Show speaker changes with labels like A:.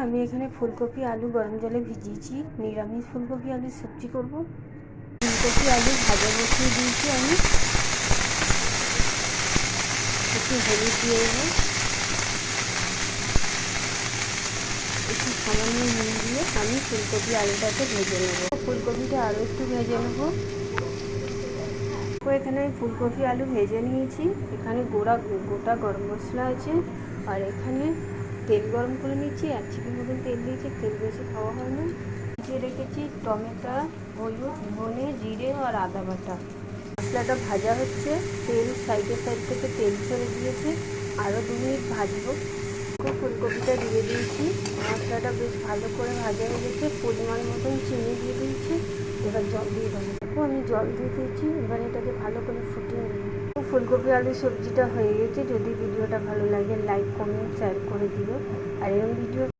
A: আমি এখানে ফুলকপি আলু গরম জলে ভিজিয়েছি। নিরামিষ ফুলকপি আলুর সবজি করব। ফুলকপি আলু ভাজা বসিয়ে দিয়েছি আমি। একটু হলুদ দিয়ে দেবো, একটু সামান্য নুন দিয়ে আমি ফুলকপি আলুটাকে ভেজে নেব। ফুলকপিটা আরও একটু ভেজে নেব। তো এখানে ফুলকপি আলু ভেজে নিয়েছি। এখানে গোটা গরম মশলা আছে, আর এখানে তেল গরম করে নিচ্ছি। 1 চিকেন মতন তেল দিয়েছি, তেল বেশি খাওয়া হয় না। ভিজিয়ে রেখেছি টমেটো, হলুদ, ধনে, জিরে আর আদা বাটা। মশলাটা ভাজা হচ্ছে, তেল সাইড থেকে তেল ছেড়ে দিয়েছে। আরও 2 মিনিট ভাজবো। ফুলকপিটা দিয়ে দিয়েছি। মশলাটা বেশ ভালো করে ভাজা হয়ে গেছে। পরিমাণ মতন চিনি দিয়ে দিয়েছি। এবার জল দিয়ে দেবো। আমি জল দিয়ে দিয়েছি। এবার এটাকে ভালো করে ফুটিয়ে নেব। ফুলকপি আলু সবজিটা হয়ে গেছে। যদি ভিডিওটা ভালো লাগে লাইক, কমেন্ট, শেয়ার করে দিও। আর এরকম ভিডিও